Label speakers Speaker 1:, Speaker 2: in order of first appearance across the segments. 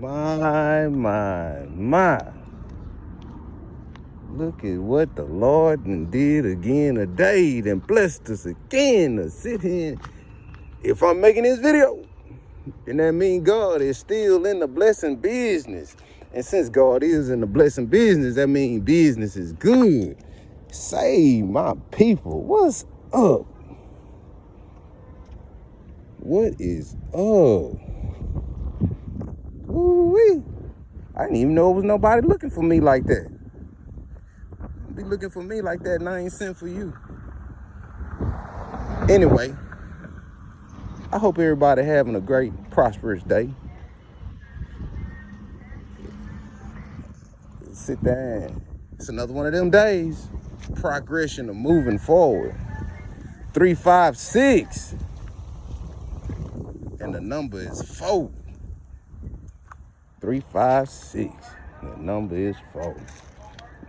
Speaker 1: My. Look at what the Lord did again today, then blessed us again to sit here. If I'm making this video, then that means God is still in the blessing business. And since God is in the blessing business, that means business is good. Save my people. What's up? What is up? Ooh-wee. I didn't even know it was nobody looking for me like that. Be looking for me like that and I ain't sent for you. Anyway, I hope everybody having a great, prosperous day. Sit down. It's another one of them days. Progression of moving forward. 356. And the number is 4. 356. The number is 4.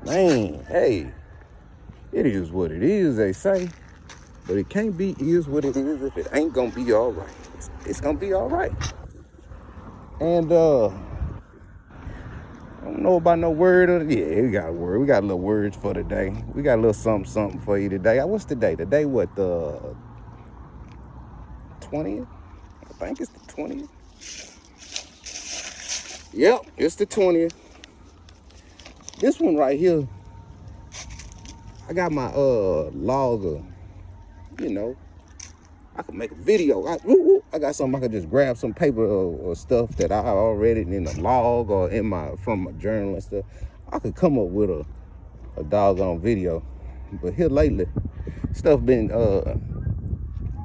Speaker 1: Man, hey, it is what it is, they say. But it can't be is what it is if it ain't gonna be all right. It's gonna be all right. And I don't know about no word of it. Yeah, we got a word. We got little words for today. We got a little something for you today. What's the day? Today what, the 20th? I think it's the 20th. Yep, it's the 20th. This one right here, I got my logger, I can make a video. I got something I could just grab some paper or stuff that I already in a log or from my journal and stuff. I could come up with a doggone video. But here lately, stuff been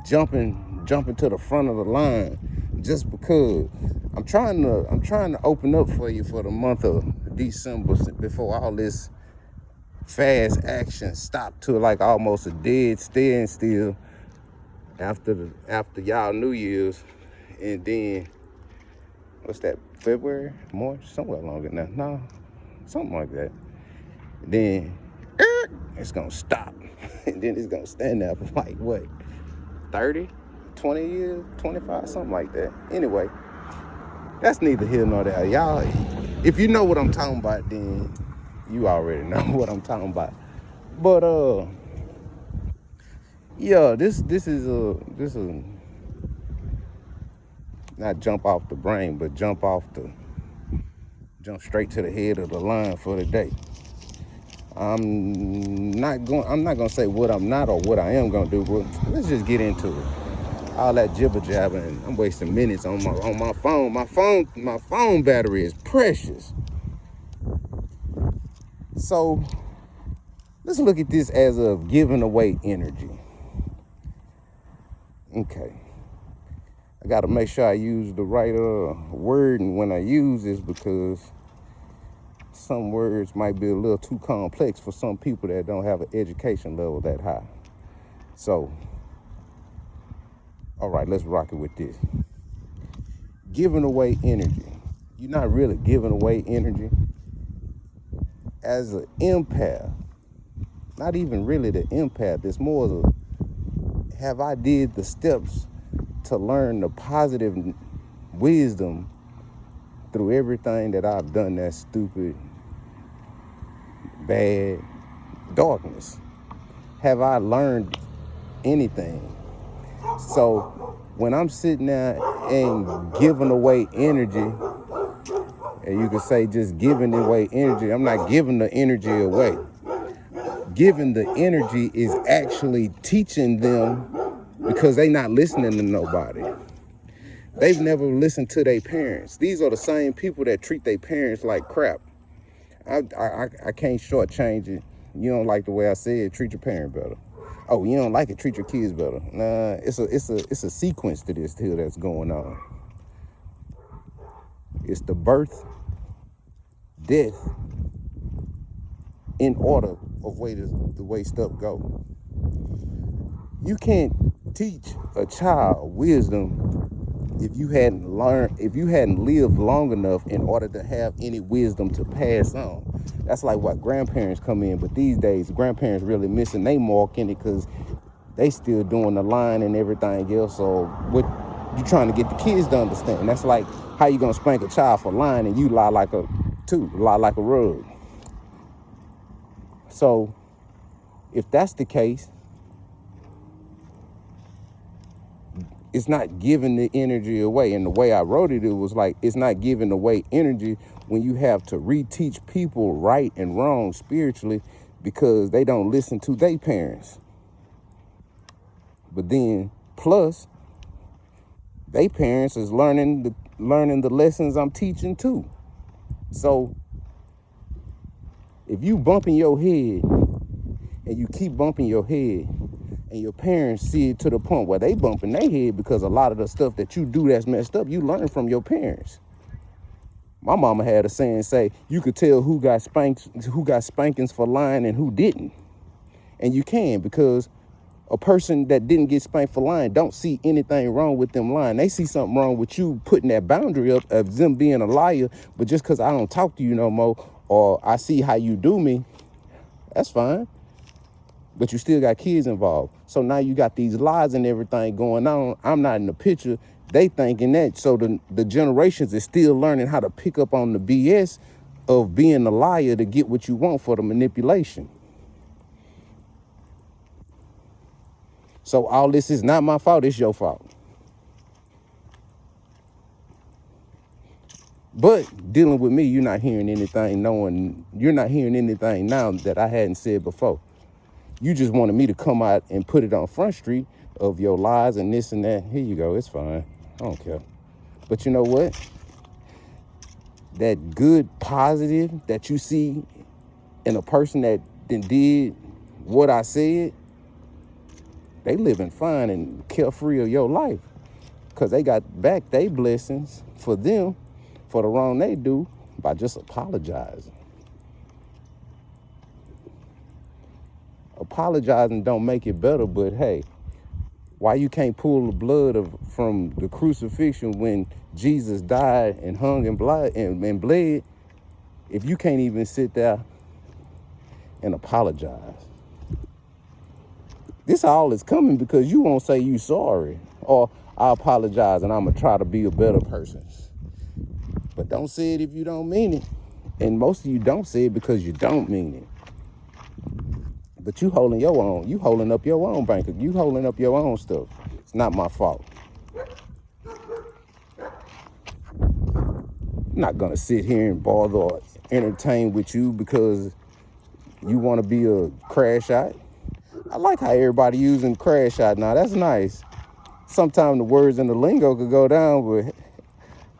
Speaker 1: jumping to the front of the line just because I'm trying to open up for you for the month of December before all this fast action stopped to like almost a dead standstill after y'all New Year's. And then what's that, February, March, somewhere along it now. No, something like that. Then it's gonna stop. And then it's gonna stand there for like what, 30, 20 years, 25, something like that. Anyway, that's neither here nor there. Y'all, if you know what I'm talking about, then you already know what I'm talking about. But yeah, this is not jump off the brain, but jump straight to the head of the line for the day. I'm not gonna say what I'm not or what I am gonna do, but let's just get into it. All that jibber jabbing, I'm wasting minutes on my phone. My phone battery is precious. So let's look at this as of giving away energy. Okay. I gotta make sure I use the right word and when I use this, because some words might be a little too complex for some people that don't have an education level that high. So, all right, let's rock it with this. Giving away energy. You're not really giving away energy. As an empath, not even really the empath, it's more of a, have I did the steps to learn the positive wisdom through everything that I've done that's stupid, bad, darkness? Have I learned anything? So when I'm sitting there and giving away energy, and you could say just giving away energy, I'm not giving the energy away. Giving the energy is actually teaching them, because they not listening to nobody. They've never listened to their parents. These are the same people that treat their parents like crap. I can't shortchange it. You don't like the way I said, treat your parent better. Oh, you don't like it, treat your kids better. Nah, it's a sequence to this here that's going on. It's the birth, death, in order of the way stuff go. You can't teach a child wisdom if you hadn't lived long enough in order to have any wisdom to pass on. That's like what grandparents come in, but these days grandparents really missing they mark in it, because they still doing the line and everything else. So what You trying to get the kids to understand. That's like how you gonna spank a child for lying and you lie like a rug. So if that's the case, it's not giving the energy away. And the way I wrote it, it was like, it's not giving away energy when you have to reteach people right and wrong spiritually because they don't listen to their parents. But then plus, they parents is learning the lessons I'm teaching too. So if you bumping your head and you keep bumping your head and your parents see it to the point where they bumping their head because a lot of the stuff that you do that's messed up, you learn from your parents. My mama had a saying say, you could tell who got spankings for lying and who didn't. And you can, because a person that didn't get spanked for lying don't see anything wrong with them lying. They see something wrong with you putting that boundary up of them being a liar. But just because I don't talk to you no more, or I see how you do me, that's fine. But you still got kids involved. So now you got these lies and everything going on. I'm not in the picture. They thinking that. So the generations is still learning how to pick up on the BS of being a liar to get what you want for the manipulation. So all this is not my fault, it's your fault. But dealing with me, you're not hearing anything now that I hadn't said before. You just wanted me to come out and put it on Front Street of your lies and this and that. Here you go, it's fine, I don't care. But you know what? That good positive that you see in a person that did what I said, they living fine and carefree of your life. Because they got back their blessings for them, for the wrong they do, by just apologizing. Apologizing don't make it better, but hey, why you can't pull the blood from the crucifixion when Jesus died and hung and bled, if you can't even sit there and apologize? This all is coming because you won't say you sorry, or I apologize and I'm gonna try to be a better person. But don't say it if you don't mean it. And most of you don't say it because you don't mean it. But you holding your own. You holding up your own bank. You holding up your own stuff. It's not my fault. I'm not gonna sit here and bother or entertain with you because you want to be a crash out. I like how everybody using crash out now. That's nice. Sometimes the words in the lingo could go down, but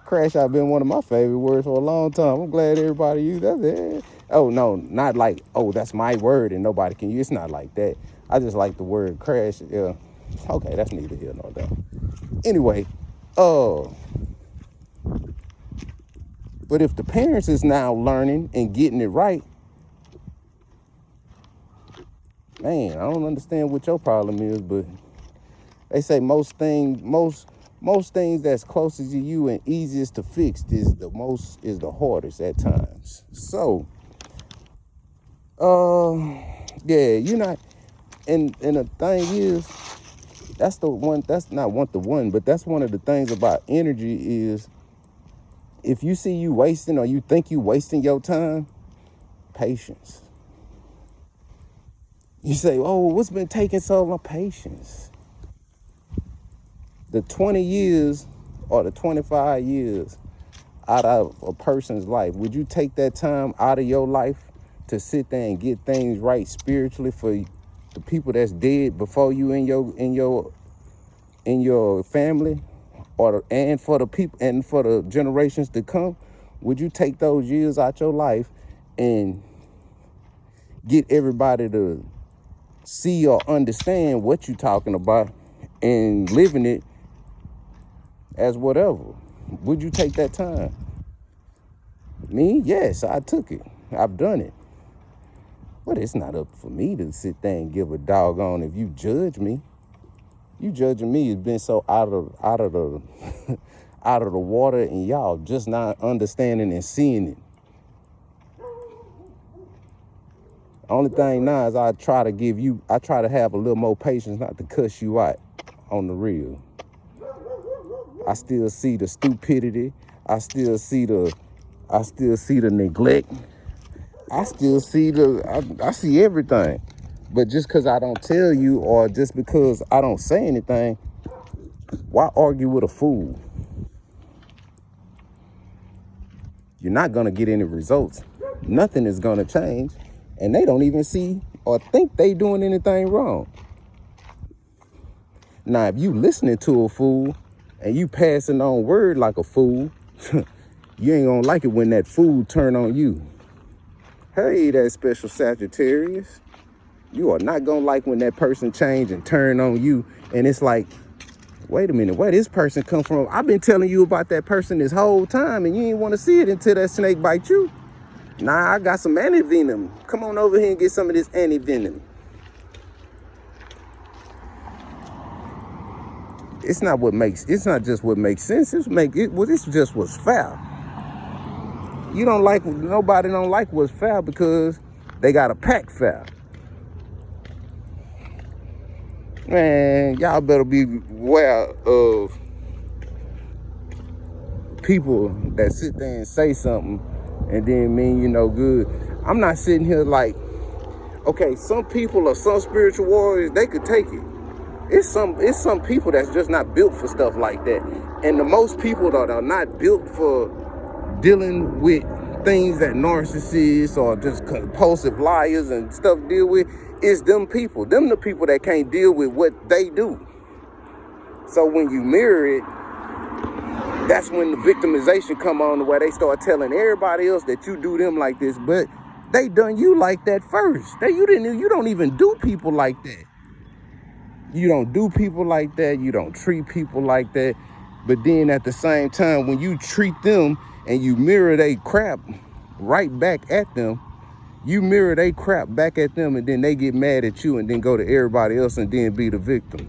Speaker 1: crash out been one of my favorite words for a long time. I'm glad everybody used that. Oh no, not like, oh, that's my word and nobody can use. It's not like that. I just like the word crash. Yeah. Okay, that's neither here nor there. Anyway, but if the parents is now learning and getting it right, man, I don't understand what your problem is, but they say most things that's closest to you and easiest to fix is the hardest at times. So, yeah, you're not, and the thing is, that's one of the things about energy is, if you see you wasting or you think you wasting your time, patience. You say, oh, what's been taking so long? Patience. The 20 years or the 25 years out of a person's life, would you take that time out of your life to sit there and get things right spiritually for the people that's dead before you in your family, and for the people and for the generations to come? Would you take those years out your life and get everybody to see or understand what you're talking about and living it as whatever? Would you take that time? Me? Yes, I took it. I've done it. But it's not up for me to sit there and give a doggone if you judge me. You judging me has been so out of the out of the water, and y'all just not understanding and seeing it. Only thing now is I try to have a little more patience not to cuss you out on the real. I still see the stupidity. I still see the neglect. I still see I see everything. But just because I don't tell you, or just because I don't say anything, why argue with a fool? You're not gonna get any results. Nothing is gonna change, and they don't even see or think they doing anything wrong. Now, if you listening to a fool and you passing on word like a fool, you ain't gonna like it when that fool turn on you. Hey, that special Sagittarius. You are not gonna like when that person change and turn on you, and it's like, wait a minute, where this person come from? I've been telling you about that person this whole time, and you ain't want to see it until that snake bite you. Nah, I got some anti-venom. Come on over here and get some of this anti-venom. It's not just what makes sense. It's just what's foul. Nobody don't like what's foul because they got a pack foul. Man, y'all better be aware of people that sit there and say something and then mean you no good. I'm not sitting here like, okay, some people or some spiritual warriors, they could take it. It's some people that's just not built for stuff like that. And the most people that are not built for dealing with things that narcissists or just compulsive liars and stuff deal with is them people. Them the people that can't deal with what they do. So when you mirror it, that's when the victimization come on, where they start telling everybody else that you do them like this, but they done you like that first. You don't even do people like that. You don't do people like that. You don't treat people like that. But then at the same time, when you treat them and you mirror they crap right back at them, you mirror they crap back at them, and then they get mad at you and then go to everybody else and then be the victim.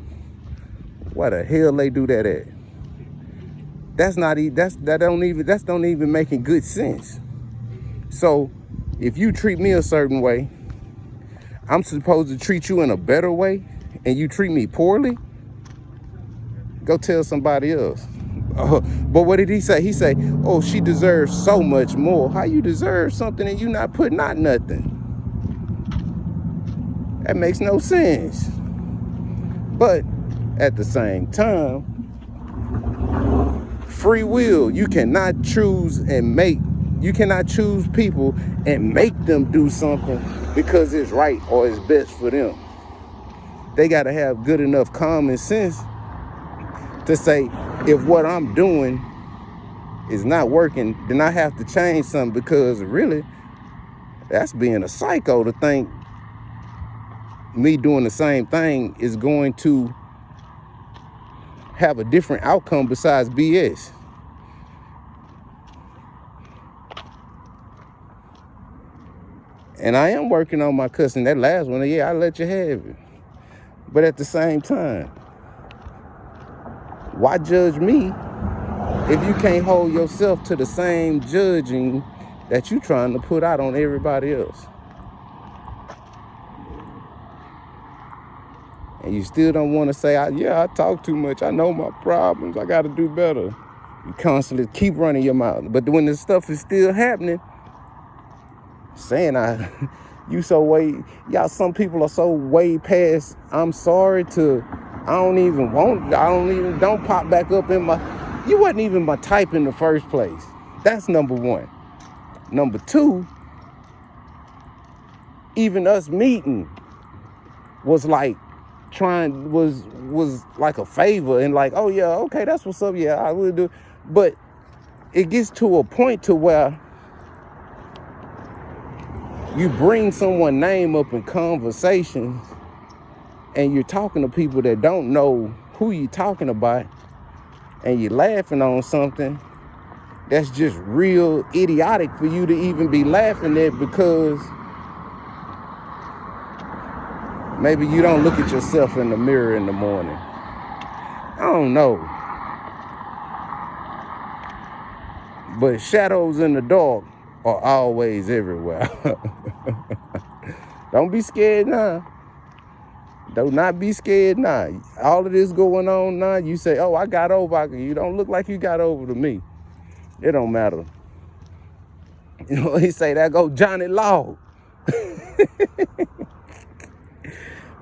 Speaker 1: Why the hell they do that at? That don't even making good sense. So if you treat me a certain way, I'm supposed to treat you in a better way, and you treat me poorly? Go tell somebody else. But what did he say? He say, oh, she deserves so much more. How you deserve something and you not putting out nothing? That makes no sense. But at the same time, free will, you cannot choose people and make them do something because it's right or it's best for them. They got to have good enough common sense to say, if what I'm doing is not working, then I have to change something, because really, that's being a psycho to think me doing the same thing is going to have a different outcome besides BS. And I am working on my cussing. That last one, yeah, I let you have it. But at the same time, why judge me if you can't hold yourself to the same judging that you trying to put out on everybody else? And you still don't want to say, I talk too much. I know my problems. I got to do better. You constantly keep running your mouth. But when this stuff is still happening, saying some people are so way past I'm sorry to don't pop back up in you wasn't even my type in the first place. That's number one. Number two, even us meeting was like was like a favor, and like, oh yeah, okay, that's what's up, yeah, I will do. But it gets to a point to where you bring someone's name up in conversations and you're talking to people that don't know who you're talking about, and you're laughing on something that's just real idiotic for you to even be laughing at, because maybe you don't look at yourself in the mirror in the morning. I don't know. But shadows in the dark are always everywhere. Don't be scared now. Do not be scared now. All of this going on now, you say, oh, I got over. You don't look like you got over to me. It don't matter. You know, he say, that go Johnny Law.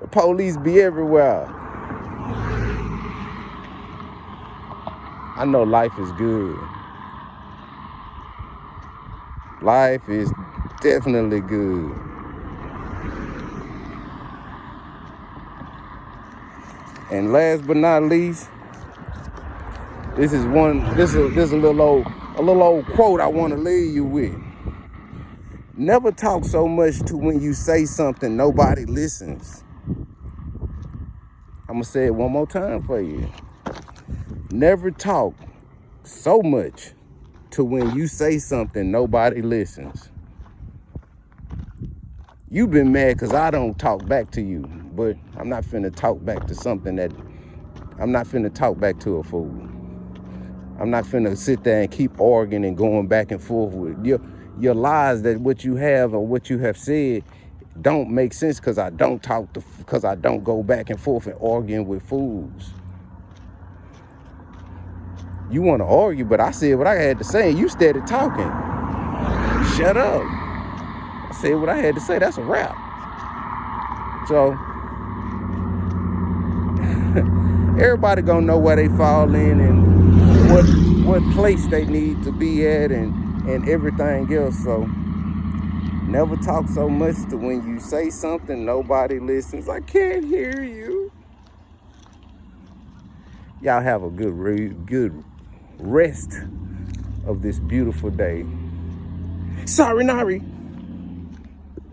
Speaker 1: The police be everywhere. I know life is good. Life is definitely good. And last but not least, this is a little old quote I want to leave you with. Never talk so much to when you say something nobody listens. I'm gonna say it one more time for you. Never talk so much to when you say something nobody listens. You've been mad because I don't talk back to you, but I'm not finna talk back to something that I'm not finna talk back to a fool. I'm not finna sit there and keep arguing and going back and forth with your lies, that what you have or what you have said don't make sense because I don't go back and forth and arguing with fools. You want to argue, but I said what I had to say and you started talking. Shut up. I said what I had to say. That's a wrap. So everybody gonna know where they fall in and what place they need to be at and everything else. So never talk so much to when you say something nobody listens. I can't hear you. Y'all have a good rest of this beautiful day. Sorry, Nari.